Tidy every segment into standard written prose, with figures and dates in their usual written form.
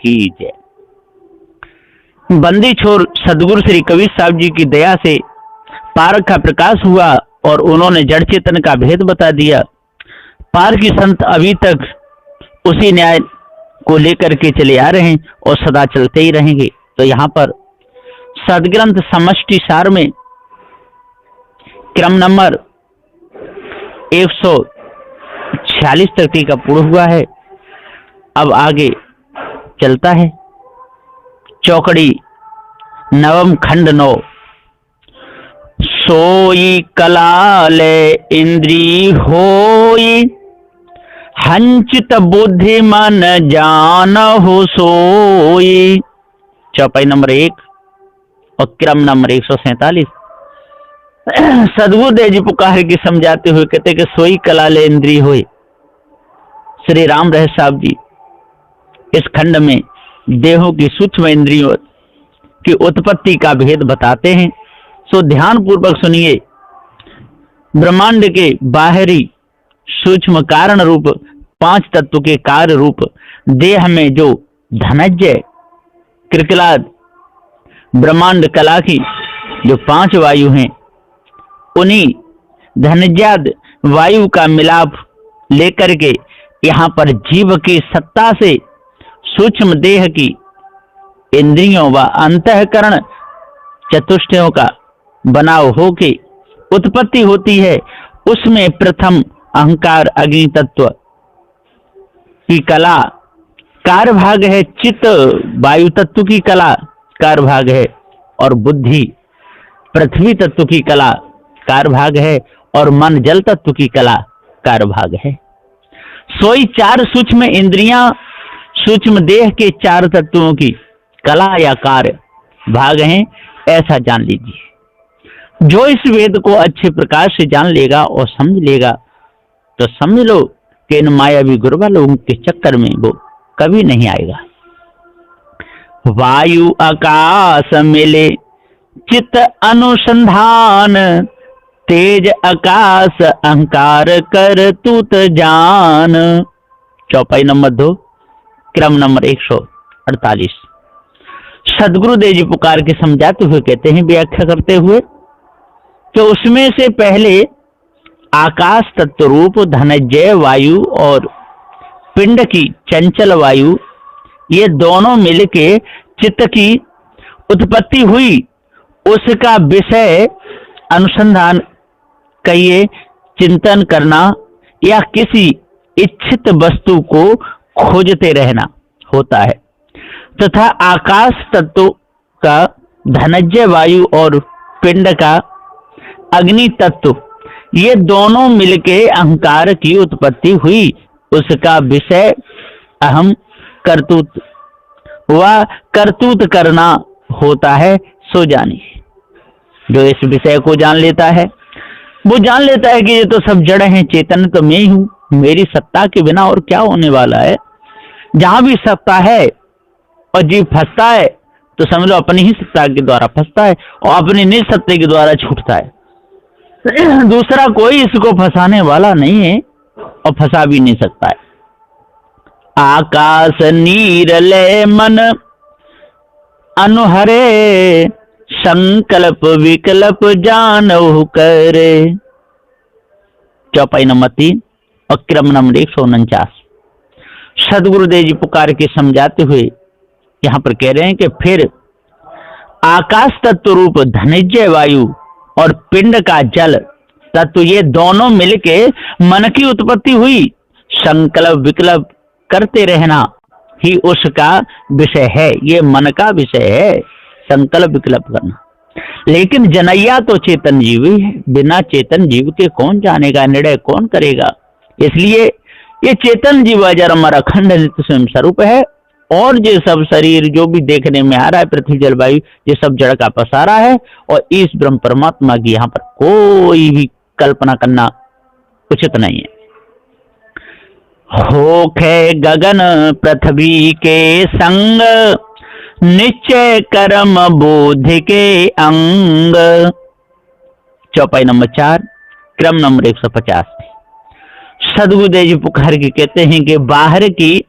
की जय। बंदी छोर सदगुरु श्री कबीर साहब जी की दया से पार का प्रकाश हुआ और उन्होंने जड़ चेतन का भेद बता दिया। पार की संत अभी तक उसी न्याय को लेकर के चले आ रहे हैं और सदा चलते ही रहेंगे। तो यहाँ पर सदग्रंथ समष्टि सार में क्रम नंबर 146 तक का पूर्ण हुआ है। अब आगे चलता है चौकड़ी नवम खंड 9। सोई कलाले इंद्री होई, हंचित बुद्धि मन जान हो सोई। चौपाई नंबर 1 और क्रम नंबर 147। सदगुरु देव जी पुकार के समझाते हुए कहते कि सोई कलाले इंद्री होई। श्री राम रहे साहब जी इस खंड में देहों की सूक्ष्म इंद्रियों की उत्पत्ति का भेद बताते हैं। सो ध्यान पूर्वक सुनिए। ब्रह्मांड के बाहरी सूक्ष्म कारण रूप 5 तत्व के कार्य रूप देह में जो धनज्य कृकलाद ब्रह्मांड कला की जो 5 वायु हैं, उन्हीं धनज्याद वायु का मिलाप लेकर के यहाँ पर जीव की सत्ता से सूक्ष्म देह की इंद्रियों व अंतःकरण चतुष्टयों का बनाव होके उत्पत्ति होती है। उसमें प्रथम अहंकार अग्नि तत्व की कला कार्यभाग है, चित्त वायु तत्व की कला कार्यभाग है और बुद्धि पृथ्वी तत्व की कला कार्यभाग है और मन जल तत्व की कला कार्यभाग है। सोई 4 सूक्ष्म इंद्रियां सूक्ष्म देह के 4 तत्वों की कला या कार्य भाग हैं, ऐसा जान लीजिए। जो इस वेद को अच्छे प्रकार से जान लेगा और समझ लेगा तो समझ लो कि इन मायावी गुरुवा लोगों के चक्कर में वो कभी नहीं आएगा। वायु आकाश मिले चित्त अनुसंधान, तेज आकाश अहंकार कर तूत जान। चौपाई नंबर 2 क्रम नंबर 148। सदगुरु देव जी पुकार के समझाते हुए कहते हैं, व्याख्या करते हुए, तो उसमें से पहले आकाश तत्व रूप धनज्य वायु और पिंड की चंचल वायु, ये दोनों मिलके चित्त की उत्पत्ति हुई। उसका विषय अनुसंधान कहिए, चिंतन करना या किसी इच्छित वस्तु को खोजते रहना होता है। तथा आकाश तत्व का धनज्य वायु और पिंड का अग्नि तत्व, ये दोनों मिलके अहंकार की उत्पत्ति हुई। उसका विषय अहम करतूत व करतूत करना होता है। सो जानिए, जो इस विषय को जान लेता है वो जान लेता है कि ये तो सब जड़ हैं, चेतन तो मैं ही हूँ, मेरी सत्ता के बिना और क्या होने वाला है। जहां भी सत्ता है और जीव फंसता है तो समझ लो अपनी ही सत्ता के द्वारा फंसता है और अपनी निज सत्ता के द्वारा छूटता है। दूसरा कोई इसको फंसाने वाला नहीं है और फंसा भी नहीं सकता है। आकाश नीर ले मन अनुहरे, संकल्प विकल्प जानहु करे। चौपाई नंबर 3 और क्रम नंबर 149। सदगुरुदेव जी पुकार के समझाते हुए यहाँ पर कह रहे हैं कि फिर आकाश तत्व रूप धनज्य वायु और पिंड का जल तत्व, ये दोनों मिलके मन की उत्पत्ति हुई। संकल्प विकल्प करते रहना ही उसका विषय है, ये मन का विषय है, संकल्प विकल्प करना। लेकिन जनैया तो चेतन जीव ही है, बिना चेतन जीव के कौन जानेगा, निर्णय कौन करेगा। इसलिए ये चेतन जीव अजर अमर अखंड नित्य स्वयं स्वरूप है और ये सब शरीर जो भी देखने में आ रहा है, पृथ्वी जलवायु, ये सब जड़ का पसारा है और इस ब्रह्म परमात्मा की यहाँ पर कोई भी कल्पना करना उचित नहीं है। होखे गगन पृथ्वी के संग, निश्चय कर्म बोध के अंग। चौपाई नंबर 4 क्रम नंबर 150। सदगुरुदेव जी पुकार के कहते हैं कि बाहर की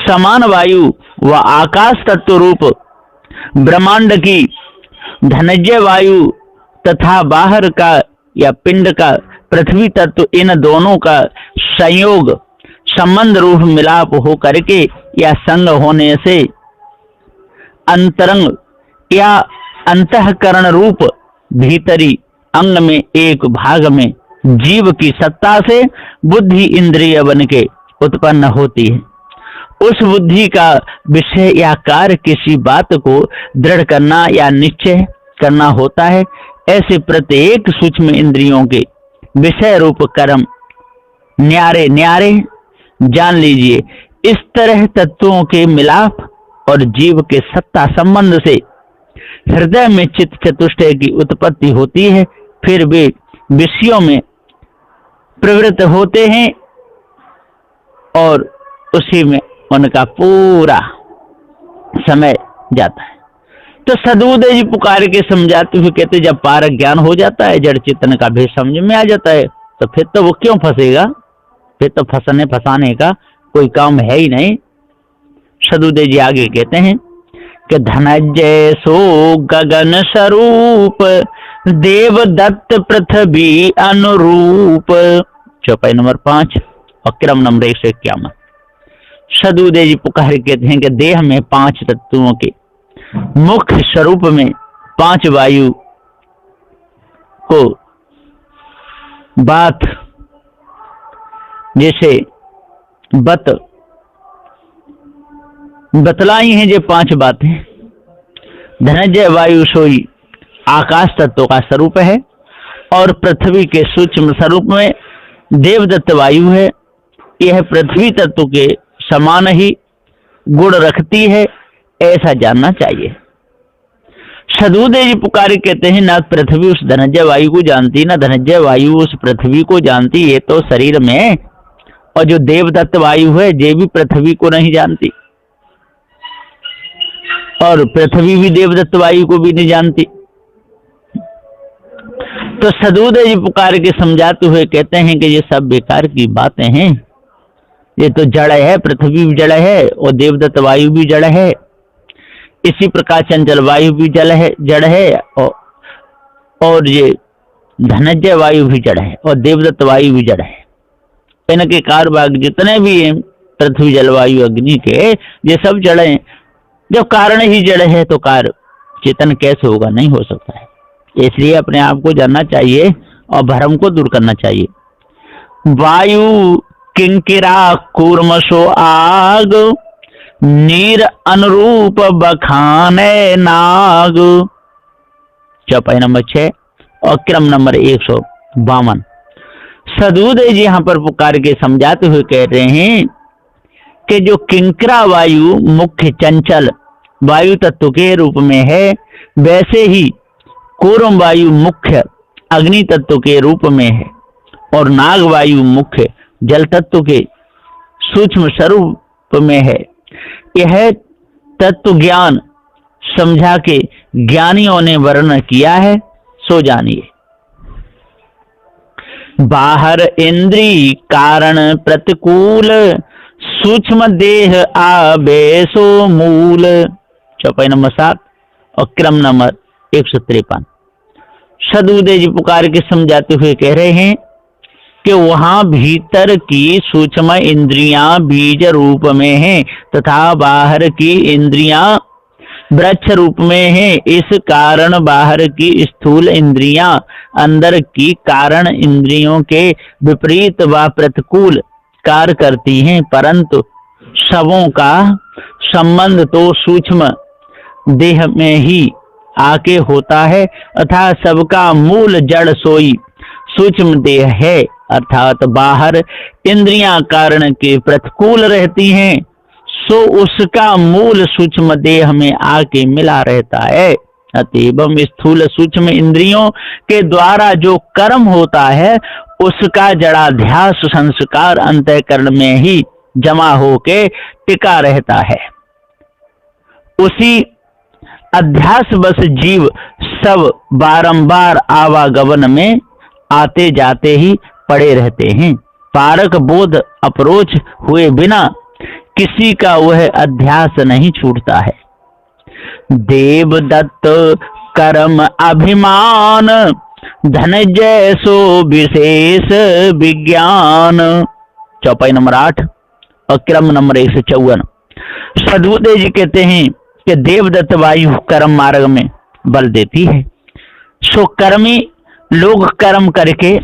समान वायु वह आकाश तत्व रूप ब्रह्मांड की धनज्य वायु तथा बाहर का या पिंड का पृथ्वी तत्व, इन दोनों का संयोग संबंध रूप मिलाप हो करके या संग होने से अंतरंग या अंतःकरण रूप भीतरी अंग में एक भाग में जीव की सत्ता से बुद्धि इंद्रिय बन के उत्पन्न होती है। उस बुद्धि का विषय या कार्य किसी बात को दृढ़ करना या निश्चय करना होता है। ऐसे प्रत्येक सूक्ष्म इंद्रियों के विषय रूप कर्म न्यारे न्यारे जान लीजिए। इस तरह तत्वों के मिलाप और जीव के सत्ता संबंध से हृदय में चित्त चतुष्टय की उत्पत्ति होती है। फिर वे विषयों में प्रवृत्त होते हैं और उसी में उनका पूरा समय जाता है। तो सदबुद्ध जी पुकार के समझाते हुए कहते, जब पारक ज्ञान हो जाता है, जड़ चेतन का भेद समझ में आ जाता है, तो फिर तो वो क्यों फंसेगा? फिर तो फंसाने का कोई काम है ही नहीं। सदबुद्ध जी आगे कहते हैं कि धनंजय सो गगन स्वरूप देव दत्त पृथ्वी अनुरूप। चौपाई नंबर 5 और क्रम नंबर 151। सदबुद्ध जी पुकार कहते हैं कि देह में 5 तत्वों के मुख्य स्वरूप में 5 वायु को बात जैसे बतलाई हैं। जो 5 बातें धनंजय वायु सोई आकाश तत्व का स्वरूप है और पृथ्वी के सूक्ष्म स्वरूप में देवदत्त वायु है। यह पृथ्वी तत्व के समान ही गुण रखती है, ऐसा जानना चाहिए। सदबुद्ध जी पुकारी कहते हैं, ना पृथ्वी उस धनंजय वायु को जानती, ना धनंजय वायु उस पृथ्वी को जानती। ये तो शरीर में, और जो देवदत्त वायु है ये भी पृथ्वी को नहीं जानती और पृथ्वी भी देवदत्त वायु को भी नहीं जानती। तो सदबुद्ध जी पुकार के समझाते हुए कहते हैं कि ये सब बेकार की बातें हैं। ये तो जड़ है, पृथ्वी भी जड़ है और देवदत्त वायु भी जड़ है। इसी प्रकार चंचल वायु भी जड़ है और ये धनंजय वायु भी जड़ है और देवदत्त वायु भी जड़ है। इनके कारभाग जितने भी हैं, पृथ्वी जलवायु अग्नि के, ये सब जड़ हैं। जब कारण ही जड़ है तो कार्य चेतन कैसे होगा? नहीं हो सकता है। इसलिए अपने आप को जानना चाहिए और भ्रम को दूर करना चाहिए। वायु किंकिरा कूर्मशो आग नीर अनुरूप बखाने नाग। चौपाई नंबर 6 और क्रम नंबर 152। सदबुद्ध जी यहाँ पर पुकार के समझाते हुए कह रहे हैं कि जो किंकरा वायु मुख्य चंचल वायु तत्व के रूप में है, वैसे ही कूर्म वायु मुख्य अग्नि तत्व के रूप में है और नाग वायु मुख्य जल तत्व के सूक्ष्म स्वरूप में है। यह तत्व ज्ञान समझा के ज्ञानियों ने वर्णन किया है, सो जानिए। बाहर इंद्री कारण प्रतिकूल सूक्ष्म देह आवेशो मूल। चौपाई नंबर 7 और क्रम नंबर 153। सदबुद्ध जी पुकार के समझाते हुए कह रहे हैं कि वहां भीतर की सूक्ष्म इंद्रियां बीज रूप में हैं तथा बाहर की इंद्रियां वृक्ष रूप में हैं। इस कारण बाहर की स्थूल इंद्रियां अंदर की कारण इंद्रियों के विपरीत व प्रतिकूल कार्य करती हैं, परंतु सबों का संबंध तो सूक्ष्म देह में ही आके होता है, अर्थात सबका मूल जड़ सोई सूक्ष्म देह है। अर्थात बाहर इंद्रियां कारण के प्रतिकूल रहती हैं, सो उसका मूल सूक्ष्म देह में आके मिला रहता है। अतएव स्थूल सूक्ष्म इंद्रियों के द्वारा जो कर्म होता है, उसका जड़ाध्यास संस्कार अंतःकरण में ही जमा होके टिका रहता है। उसी अध्यास बस जीव सब बारंबार आवागमन में आते जाते ही पड़े रहते हैं। पारक बोध अप्रोच हुए बिना किसी का वह अध्यास नहीं छूटता है। देवदत्त कर्म अभिमान, धनंजय सो विशेष विज्ञान। चौपाई नंबर 8 और क्रम नंबर 154। सदबुद्धे जी कहते हैं कि देवदत्त वायु कर्म मार्ग में बल देती है। सो कर्मी लोग कर्म करके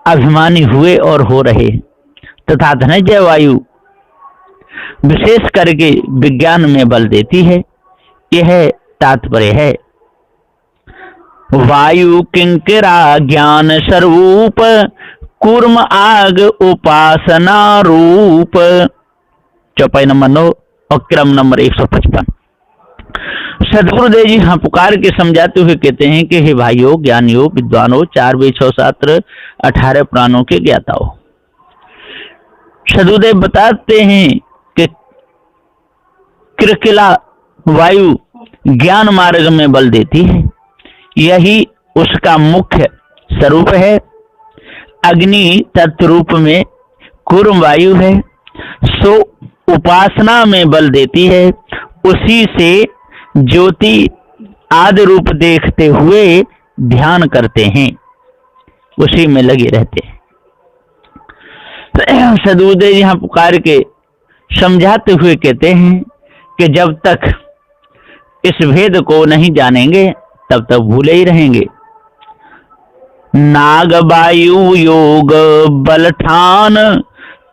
अभिमानी हुए और हो रहे, तथा धनंजय वायु विशेष करके विज्ञान में बल देती है। यह तात्पर्य है। वायु किंकरा ज्ञान स्वरूप, कूर्म आग उपासना रूप। चौपाई नंबर 9 और क्रम नंबर 155। सदगुरुदेव जी हाँ पुकार के समझाते हुए कहते हैं कि हे भाइयों, ज्ञानियों, विद्वानों, 4 वेद 6 शास्त्र 18 पुराणों के ज्ञाताओं, सदगुरुदेव बताते हैं कि किरकिला वायु ज्ञान मार्ग में बल देती है। यही उसका मुख्य स्वरूप है। अग्नि तत्व रूप में कूर्म वायु है, सो उपासना में बल देती है। उसी से ज्योति आदि रूप देखते हुए ध्यान करते हैं, उसी में लगे रहते हैं। सदगुरुदेव यहाँ पुकार के समझाते हुए कहते हैं कि जब तक इस भेद को नहीं जानेंगे तब तक भूले ही रहेंगे। नाग वायु योग बल ठान,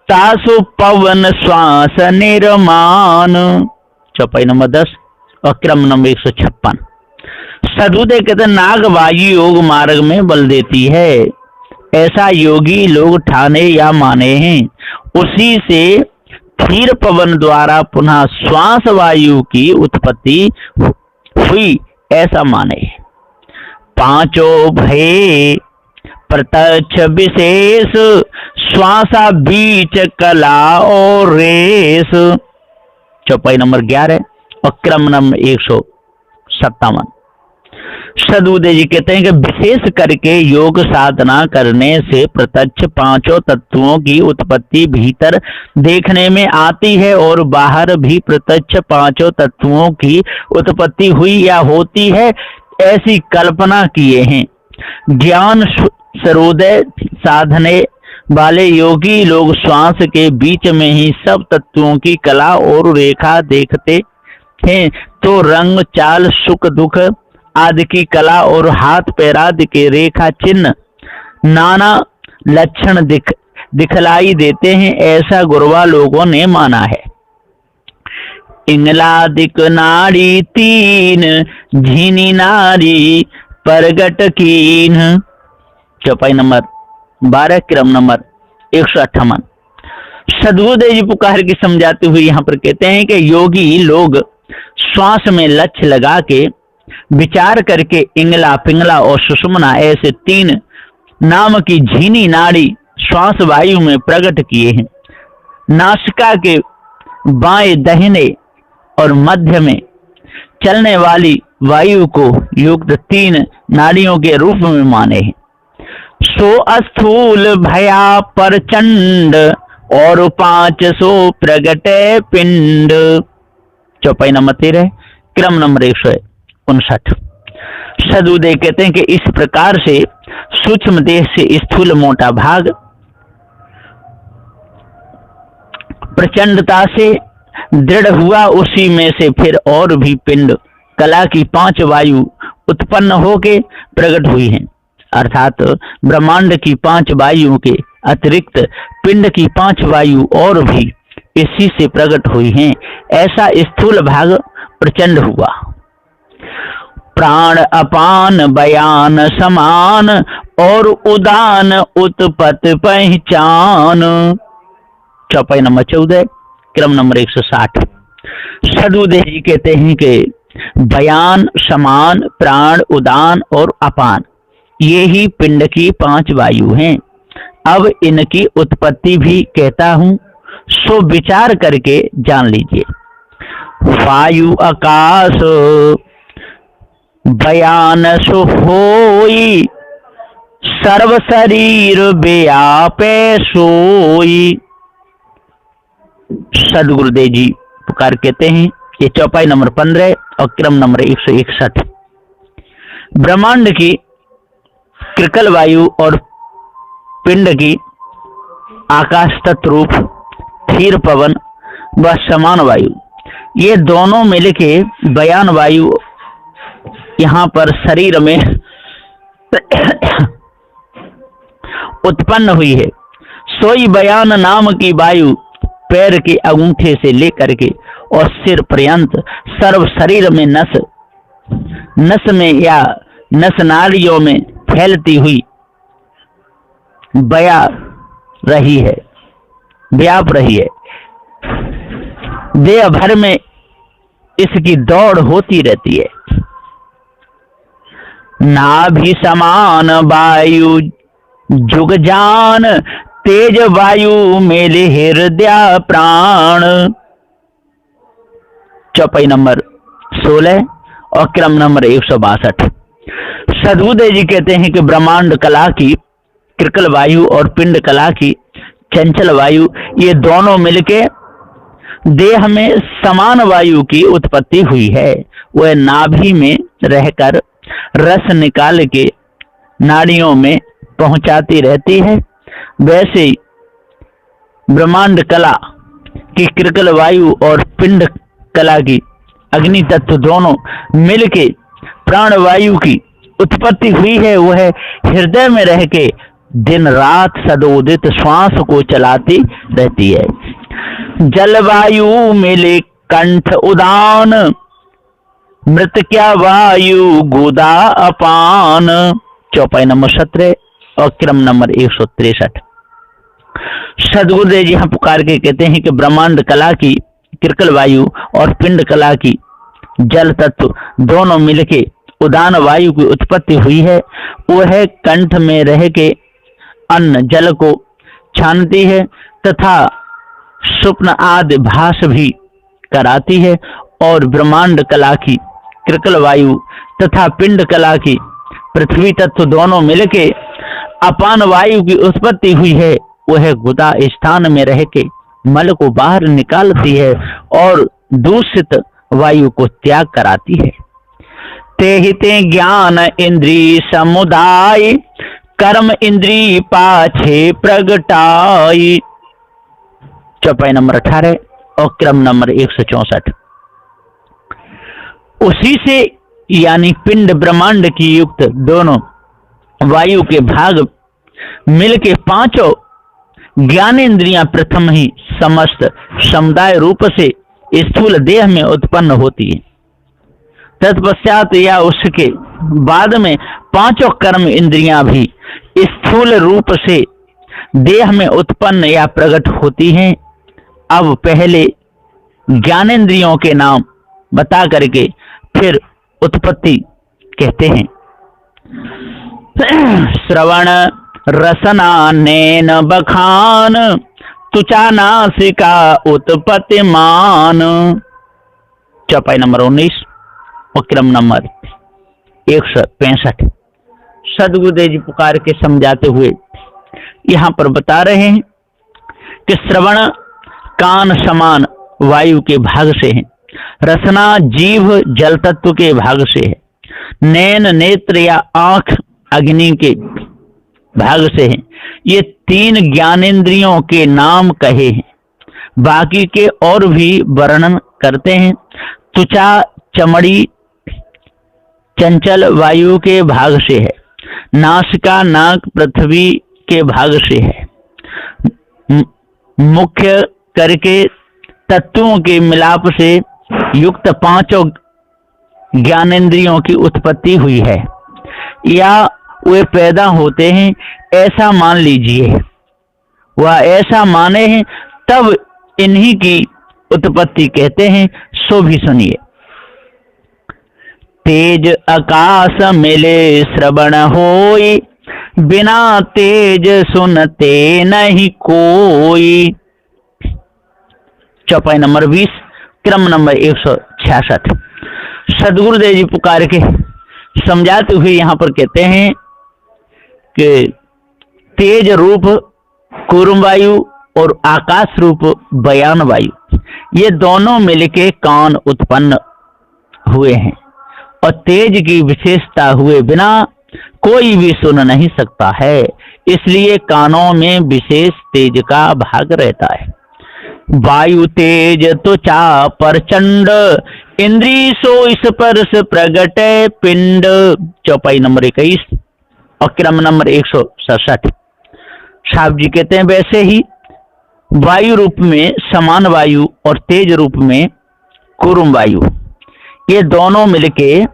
तासु पवन श्वास निर्माण। चौपाई नंबर 10 और क्रम नंबर 156। सदगुरुदेव कहते हैं नाग वायु योग मार्ग में बल देती है। ऐसा योगी लोग ठाने या माने हैं। उसी से फिर पवन द्वारा पुनः श्वास वायु की उत्पत्ति हुई, ऐसा माने। पांचों भय प्रत्यक्ष विशेष, श्वासा बीच कला और रेस। चौपाई नंबर 11 और क्रम नंबर 157। सदगुरुदेव जी कहते हैं कि विशेष करके योग साधना करने से प्रत्यक्ष पांचों तत्वों की उत्पत्ति भीतर देखने में आती है और बाहर भी प्रत्यक्ष पांचों तत्वों की उत्पत्ति हुई या होती है, ऐसी कल्पना किए हैं। ज्ञान सर्वोदय साधने वाले योगी लोग श्वास के बीच में ही सब तत्वों की कला और रेखा देखते हैं, तो रंग, चाल, सुख दुख आदि की कला और हाथ पैर आदि के रेखा चिन्ह नाना लक्षण दिखलाई देते हैं, ऐसा गुरुवा लोगों ने माना है। इंगलादिक नाड़ी तीन, झीनी नारी परगट कीन। चौपाई नंबर 12 क्रम नंबर 158। सदगुरुदेव जी पुकार के समझाते हुए यहाँ पर कहते हैं कि योगी लोग श्वास में लक्ष्य लगा के विचार करके इंगला, पिंगला और सुषुम्ना ऐसे 3 नाम की झीनी नाड़ी श्वास वायु में प्रकट किए हैं। नासिका के बाएं, दाहिने और मध्य में चलने वाली वायु को युक्त 3 नाड़ियों के रूप में माने हैं। सो स्थूल भया प्रचंड और 500 प्रगट पिंड। चौपाई नंबर 13 क्रम नंबर 159। सदगुरुदेव कहते हैं कि इस प्रकार से सूक्ष्म देह से स्थूल मोटा भाग प्रचंडता से दृढ़ हुआ, उसी में से फिर और भी पिंड कला की 5 वायु उत्पन्न होके प्रकट हुई हैं। अर्थात ब्रह्मांड की 5 वायुओं के अतिरिक्त पिंड की 5 वायु और भी इसी से प्रकट हुई हैं। ऐसा स्थूल भाग प्रचंड हुआ। प्राण अपान बयान समान और उदान उत्पत पहचान। चौपाई नंबर 14 क्रम नंबर 160। सदगुरुदेव जी कहते हैं कि बयान, समान, प्राण, उदान और अपान, ये ही पिंड की 5 वायु हैं। अब इनकी उत्पत्ति भी कहता हूं, सो विचार करके जान लीजिए। वायु आकाश बयान सो होई, सर्व शरीर व्यापे सोई। सदगुरुदेव जी पुकार कहते हैं, ये चौपाई नंबर 15 और क्रम नंबर 161। ब्रह्मांड की कृकल वायु और पिंड की आकाश तत्व रूप स्थिर पवन व समान वायु, ये दोनों मिलके बयान वायु यहाँ पर शरीर में उत्पन्न हुई है। सोई बयान नाम की वायु पैर के अंगूठे से लेकर के और सिर पर्यंत सर्व शरीर में नस में या नस नाड़ियों में फैलती हुई व्याप रही है। देह भर में इसकी दौड़ होती रहती है। नाभि समान वायु जुग जान, तेज वायु मेले हृदय प्राण। चौपाई नंबर 16 और क्रम नंबर 162। सदगुरुदेव जी कहते हैं कि ब्रह्मांड कला की कृकल वायु और पिंड कला की चंचल वायु, ये दोनों मिलके देह में समान वायु की उत्पत्ति हुई है। वह नाभि में रहकर रस निकाल के नाड़ियों में पहुंचाती रहती है। वैसे ही ब्रह्मांड कला की कृकल वायु और पिंड कला की अग्नि तत्व दोनों मिलके प्राण वायु की उत्पत्ति हुई है। वह हृदय में रह के दिन रात सदोदित श्वास को चलाती रहती है। जलवायु मिले कंठ उदान, मृतक्या वायु गोदा अपान। चौपाई नंबर 17 और क्रम नंबर 163। सदगुरुदेव जी यहाँ पुकार के कहते हैं कि ब्रह्मांड कला की कृकल वायु और पिंड कला की जल तत्व दोनों मिलके उदान वायु की उत्पत्ति हुई है। वह कंठ में रह के अन्न जल को छानती है तथा स्वप्न आदि भास भी कराती है। और ब्रह्मांड कला की कृकल वायु तथा पिंड कला की पृथ्वी तत्व दोनों मिलके अपान वायु की उत्पत्ति हुई है। वह गुदा स्थान में रह के मल को बाहर निकालती है और दूषित वायु को त्याग कराती है। ते हिते ज्ञान इंद्री समुदाय, कर्म इंद्री पाछे प्रगटाई। चौपाई नंबर 18 और क्रम नंबर 164। उसी से यानी पिंड ब्रह्मांड की युक्त दोनों वायु के भाग मिलके पांचों ज्ञानेंद्रियां प्रथम ही समस्त समुदाय रूप से स्थूल देह में उत्पन्न होती है। तत्पश्चात या उसके बाद में पांचों कर्म इंद्रियां भी स्थूल रूप से देह में उत्पन्न या प्रकट होती हैं। अब पहले ज्ञानेंद्रियों के नाम बता करके फिर उत्पत्ति कहते हैं। श्रवण रसना नैन बखान, तुचा नासिका उत्पत्ति मान। चौपाई नंबर 19 और क्रम नंबर 165। सदगुरुदेव जी पुकार के समझाते हुए यहाँ पर बता रहे हैं कि श्रवण कान समान वायु के भाग से है, रसना जीभ जल तत्व के भाग से है, नैन नेत्र या आंख अग्नि के भाग से है। ये तीन ज्ञानेंद्रियों के नाम कहे हैं, बाकी के और भी वर्णन करते हैं। त्वचा चमड़ी चंचल वायु के भाग से है, नासिका नाक पृथ्वी के भाग से है। मुख्य करके तत्वों के मिलाप से युक्त पांचों ज्ञानेंद्रियों की उत्पत्ति हुई है या वे पैदा होते हैं, ऐसा मान लीजिए। वह ऐसा माने हैं तब इन्हीं की उत्पत्ति कहते हैं। सो भी सुनिए। तेज आकाश मिले श्रवण होई, बिना तेज सुनते नहीं कोई। चौपाई नंबर 20 क्रम नंबर 166। सदगुरुदेव जी पुकार के समझाते हुए यहाँ पर कहते हैं कि तेज रूप कूर्म वायु और आकाश रूप बयान वायु, ये दोनों मिलके कान उत्पन्न हुए हैं और तेज की विशेषता हुए बिना कोई भी सुन नहीं सकता है, इसलिए कानों में विशेष तेज का भाग रहता है। वायु तेज त्वचा प्रचंड, इंद्री सो स्पर्श प्रगट पिंड। चौपाई नंबर 21 और क्रम नंबर 167। साहब जी कहते हैं वैसे ही वायु रूप में समान वायु और तेज रूप में कूर्म वायु, ये दोनों मिलके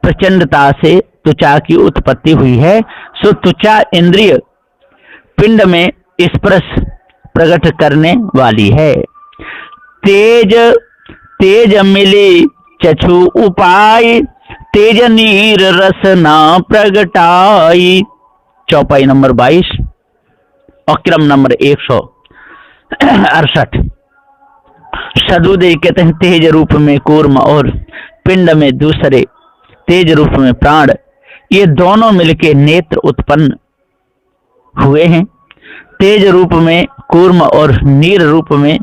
प्रचंडता से त्वचा की उत्पत्ति हुई है। सो त्वचा इंद्रिय पिंड में स्पर्श प्रकट करने वाली है। तेज तेज मिले चक्षु उपाय, तेज नीर रसना प्रगटाई। चौपाई नंबर 22 और क्रम नंबर 168। सदुदेव कहते हैं तेज रूप में कूर्म और पिंड में दूसरे तेज रूप में प्राण, ये दोनों मिलके नेत्र उत्पन्न हुए हैं। तेज रूप में कूर्म और नीर रूप में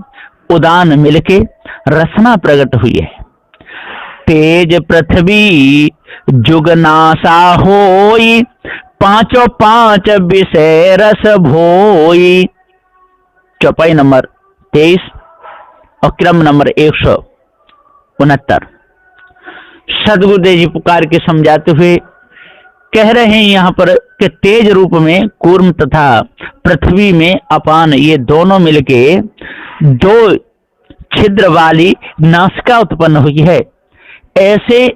उदान मिलके रसना प्रकट हुई है। तेज पृथ्वी जुगनासा होई, पांचों पांच विषय रस भोई। चौपाई नंबर 23 और क्रम नंबर 169। सदगुरुदेव जी पुकार के समझाते हुए कह रहे हैं यहाँ पर कि तेज रूप में कूर्म तथा पृथ्वी में अपान, ये दोनों मिलके दो छिद्र वाली नासिका उत्पन्न हुई है। ऐसे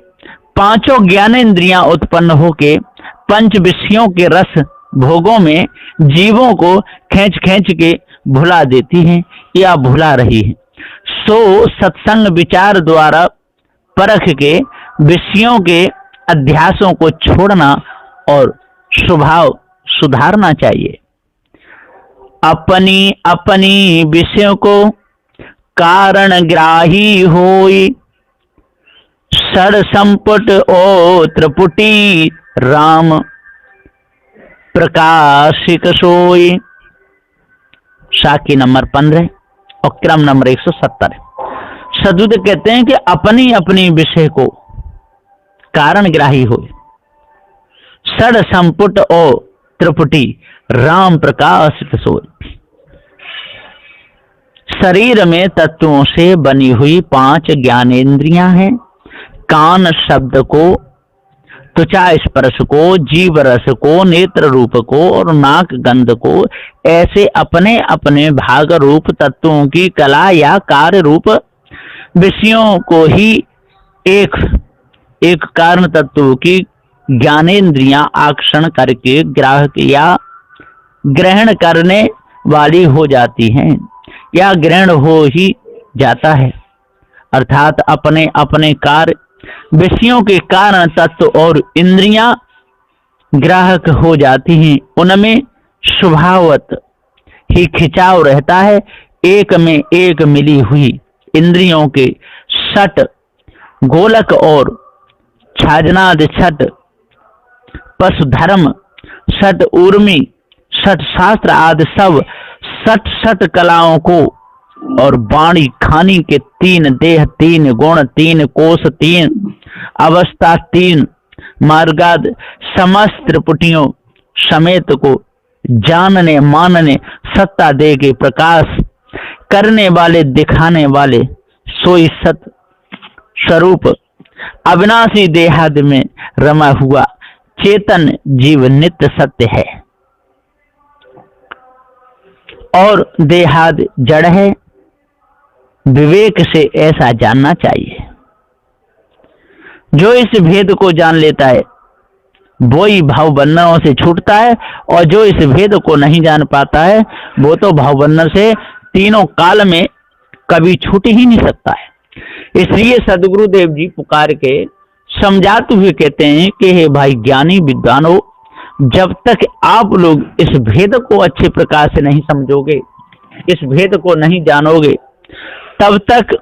पांचों ज्ञानेंद्रियां उत्पन्न होके पंच विषयों के रस भोगों में जीवों को खींच खींच के भुला देती हैं या भुला रही है। सो सत्संग विचार द्वारा परख के विषयों के अध्यासों को छोड़ना और स्वभाव सुधारना चाहिए। अपनी अपनी विषयों को कारण ग्राही होई, सड़ संपुट ओ त्रिपुटी राम प्रकाशिक सोई। साखी नंबर 15 और क्रम नंबर 170। सदगुरु कहते हैं कि अपनी अपनी विषय को कारण ग्राही हो, सड़ संपुट ओ त्रिपुटी राम प्रकाशिक सोई। शरीर में तत्वों से बनी हुई 5 ज्ञानेंद्रियां हैं। कान शब्द को, त्वचा स्पर्श को, जीव रस को, नेत्र रूप को और नाक गंध को, ऐसे अपने अपने भाग रूप तत्वों की कला या कार्य रूप विषयों को ही एक एक कारण तत्व की ज्ञानेंद्रियां आकर्षण करके ग्राहक या ग्रहण करने वाली हो जाती हैं या ग्रहण हो ही जाता है। अर्थात अपने अपने कार्य विषयों के कारण तत्व और इंद्रियां ग्राहक हो जाती हैं। उनमें स्वभावत ही खिंचाव रहता है। एक में एक मिली हुई इंद्रियों के सट गोलक और छाजनाद छट पशु धर्म सट उर्मी सट शास्त्र आदि सब सट सट कलाओं को और वाणी खानी के 3 देह 3 गुण 3 कोश 3 अवस्था 3 मार्गाद समस्त त्रिपुटियों समेत को जानने मानने सत्ता दे के प्रकाश करने वाले दिखाने वाले सोई सत स्वरूप अविनाशी देहाद में रमा हुआ चेतन जीव नित्य सत्य है और देहाद जड़ है। विवेक से ऐसा जानना चाहिए। जो इस भेद को जान लेता है वो ही भाव बंधनों से छूटता है और जो इस भेद को नहीं जान पाता है वो तो भाव बंधन से तीनों काल में कभी छूट ही नहीं सकता है। इसलिए सदगुरुदेव जी पुकार के समझाते हुए कहते हैं कि हे भाई ज्ञानी विद्वानों, जब तक आप लोग इस भेद को अच्छे प्रकार से नहीं समझोगे, इस भेद को नहीं जानोगे, तब तक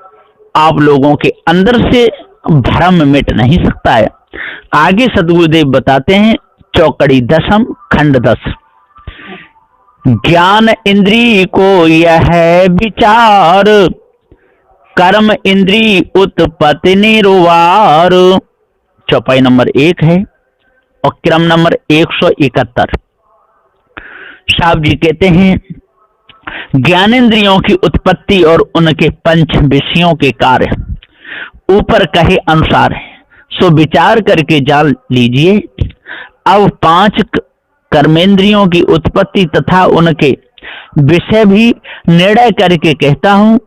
आप लोगों के अंदर से भ्रम मिट नहीं सकता है। आगे सदगुरुदेव बताते हैं चौकड़ी 10 खंड 10। ज्ञान इंद्री को यह है विचार, कर्म इंद्री उत्पत्ति निर्वार। चौपाई नंबर 1 है और क्रम नंबर 171। साहब जी कहते हैं, ज्ञानेंद्रियों की उत्पत्ति और उनके पंच विषयों के कार्य ऊपर कहे अनुसार है, सो विचार करके जान लीजिए। अब 5 कर्मेंद्रियों की उत्पत्ति तथा उनके विषय भी निर्णय करके कहता हूं,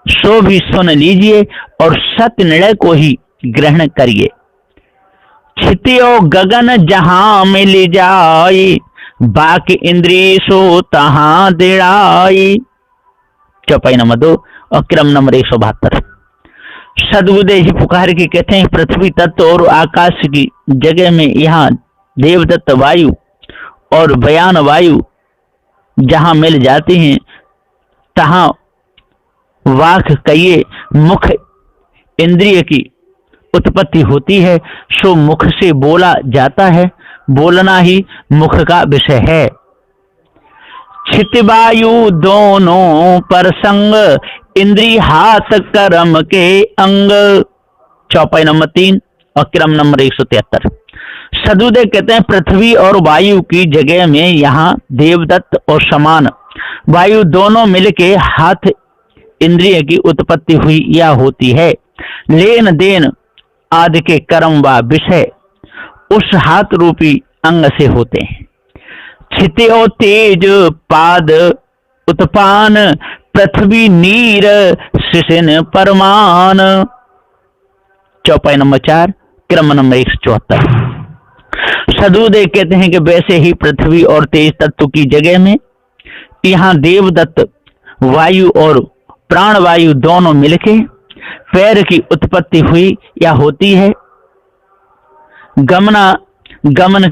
सो भी सुन लीजिए और सत्य निर्णय को ही ग्रहण करिए। क्षितियो गगन जहां मिल जाई, बाकी इंद्रिय सो तहां दिड़ाई। चौपाई नंबर 2 और क्रम नंबर 172। सदबुद्धे जी पुकार के कहते हैं, पृथ्वी तत्व और आकाश की जगह में यहाँ देवदत्त वायु और बयान वायु जहां मिल जाती हैं, तहां वाक कहिए मुख इंद्रिय की उत्पत्ति होती है। सो मुख से बोला जाता है, बोलना ही मुख का विषय है। चित्तवायु दोनों पर संग, इंद्रिय हाथ कर्म के अंग। चौपाई नंबर 3 और क्रम नंबर 173। सदुदय कहते हैं, पृथ्वी और वायु की जगह में यहाँ देवदत्त और समान वायु दोनों मिलके हाथ इंद्रिय की उत्पत्ति हुई या होती है। लेन देन आदि के कर्म व विषय उस हाथ रूपी अंग से होते हैं। क्षितियो तेज पाद उत्पान, पृथ्वी नीर शिशिन परमान। चौपाई नंबर 4 क्रम नंबर 174। सदुदय कहते हैं कि वैसे ही पृथ्वी और तेज तत्व की जगह में यहाँ देवदत्त वायु और प्राणवायु दोनों मिलके पैर की उत्पत्ति हुई या होती है। गमन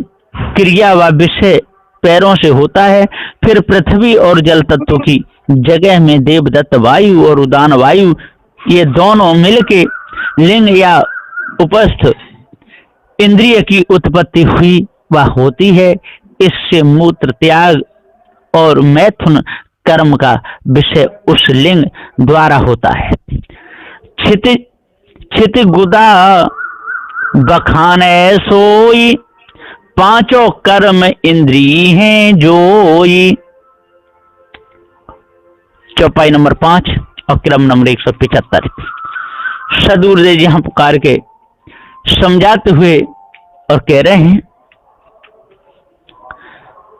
क्रिया व विषय पैरों से होता है। फिर पृथ्वी और जल तत्व की जगह में देवदत्त वायु और उदान वायु ये दोनों मिलके लिंग या उपस्थ इंद्रिय की उत्पत्ति हुई व होती है। इससे मूत्र त्याग और मैथुन कर्म का विषय उस लिंग द्वारा होता है। छित गुदा बखाने सोई, पांचों कर्म इंद्रिय हैं जोई। चौपाई नंबर 5 और क्रम नंबर 175। सदुर्दय जी हम पुकार के समझाते हुए और कह रहे हैं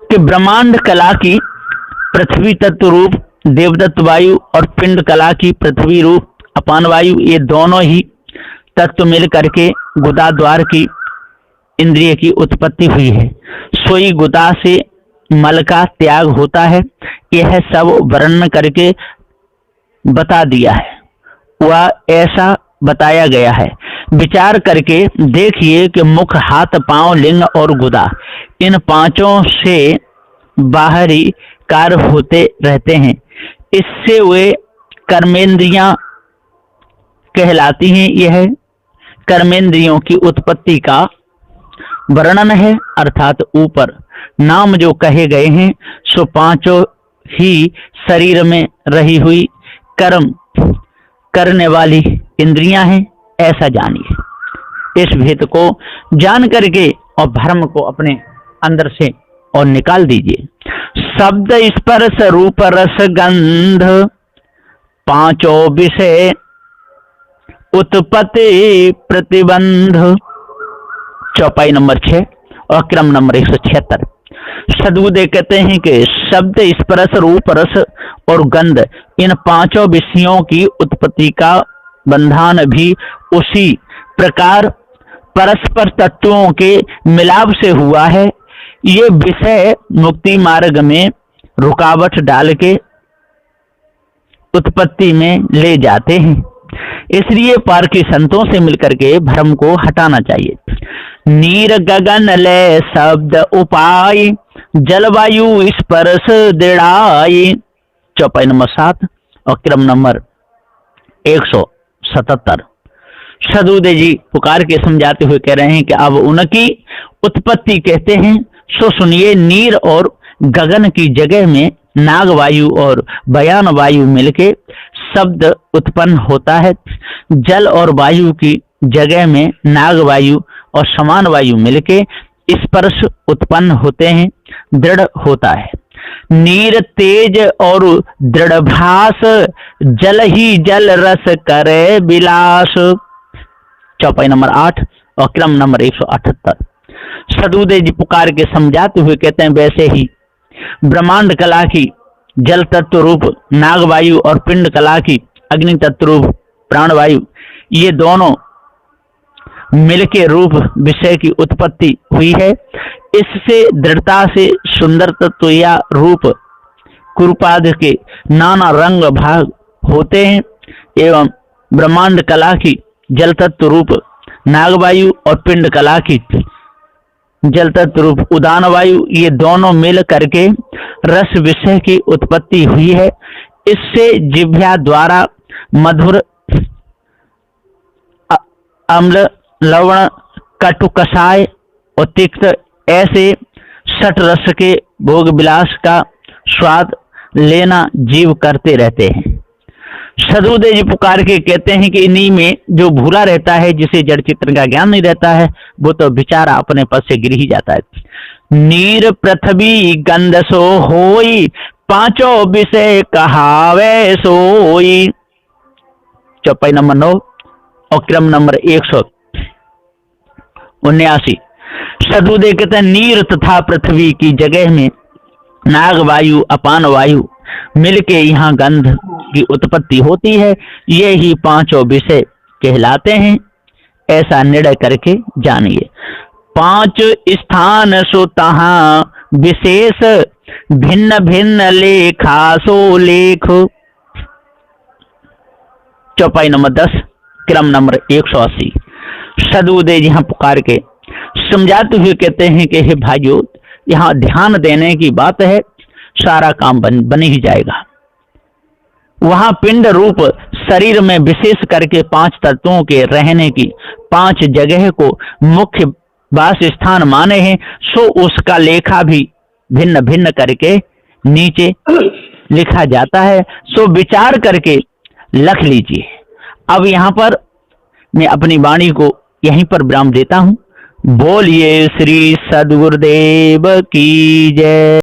कि ब्रह्मांड कला की पृथ्वी तत्व रूप देवदत्त वायु और पिंड कला की पृथ्वी रूप अपान वायु, ये दोनों ही तत्व मिल करके गुदा द्वार की इंद्रिय की उत्पत्ति हुई है। सोई गुदा से मल का त्याग होता है। यह सब वर्णन करके बता दिया है, वह ऐसा बताया गया है। विचार करके देखिए कि मुख, हाथ, पांव, लिंग और गुदा इन पांचों से बाहरी कार्य होते रहते हैं। इससे वे कर्मेंद्रियां कहलाती हैं। यह कर्मेंद्रियों की उत्पत्ति का वर्णन है, अर्थात ऊपर नाम जो कहे गए हैं सो पांचों ही शरीर में रही हुई कर्म करने वाली इंद्रियां हैं, ऐसा जानिए। इस भेद को जान करके और भ्रम को अपने अंदर से और निकाल दीजिए। शब्द, स्पर्श, रूप, रस, गंध पांचों विषय उत्पत्ति प्रतिबंध। चौपाई नंबर 6 और क्रम नंबर 176। सदबुद्धे कहते हैं कि शब्द, स्पर्श, रूप, रस और गंध इन पांचों विषयों की उत्पत्ति का बंधन भी उसी प्रकार परस्पर तत्वों के मिलाप से हुआ है। ये विषय मुक्ति मार्ग में रुकावट डाल के उत्पत्ति में ले जाते हैं। इसलिए पार के संतों से मिलकर के भ्रम को हटाना चाहिए। नीर गगन लय शब्द उपाय, जलवायु स्पर्श दृढ़ाई। चौपाई नंबर 7 और क्रम नंबर 177। सदुदय जी पुकार के समझाते हुए कह रहे हैं कि अब उनकी उत्पत्ति कहते हैं, सो सुनिए। नीर और गगन की जगह में नाग वायु और बयान वायु मिलके शब्द उत्पन्न होता है। जल और वायु की जगह में नाग वायु और समान वायु मिलके स्पर्श उत्पन्न होते हैं, दृढ़ होता है। नीर तेज और दृढ़भास, जल ही जल रस करे विलास। चौपाई नंबर 8 और क्रम नंबर 178। सदुदेव जी पुकार के समझाते हुए कहते हैं, वैसे ही ब्रह्मांड कला की जल तत्व रूप नाग वायु और पिंड कला की अग्नि तत्व रूप प्राणवायु, ये दोनों मिलके रूप विषय की उत्पत्ति हुई है। इससे दृढ़ता से सुंदर तत्व या रूप कुरूपाद के नाना रंग भाग होते हैं एवं ब्रह्मांड कला की जल तत्व रूप नागवायु और पिंड कला की जल तत्व रूप उदान वायु, ये दोनों मिल करके रस विषय की उत्पत्ति हुई है। इससे जिह्वा द्वारा मधुर, अम्ल, लवण, कटु, कषाय और तिक्त ऐसे षट रस के भोग विलास का स्वाद लेना जीव करते रहते हैं। सदुदेव जी पुकार के कहते हैं कि इन्हीं में जो भूला रहता है, जिसे जड़ चित्र का ज्ञान नहीं रहता है, वो तो बेचारा अपने पद से गिर ही जाता है। नीर पृथ्वी गंध सो होई, पांचों विषय कहावे सोई। चौपाई नंबर 9 और क्रम नंबर 179। सदुदेव कहते हैं, नीर तथा पृथ्वी की जगह में नाग वायु अपान वायु मिलके यहाँ गंध की उत्पत्ति होती है। ये ही पांचों विषय कहलाते हैं, ऐसा निर्णय करके जानिए। पांच स्थान सो तहां विशेष, भिन्न भिन्न लेखा सो लेख। चौपाई नंबर 10 क्रम नंबर 180। सदुदेव यहाँ पुकार के समझाते हुए कहते हैं कि हे भाइयों, यहाँ ध्यान देने की बात है, सारा काम बन ही जाएगा। वहां पिंड रूप शरीर में विशेष करके 5 तत्वों के रहने की 5 जगह को मुख्य वास स्थान माने हैं, सो उसका लेखा भी भिन्न भिन्न करके नीचे लिखा जाता है। सो विचार करके लिख लीजिए। अब यहाँ पर मैं अपनी वाणी को यहीं पर विराम देता हूँ। बोलिए श्री सद्गुरुदेव की जय।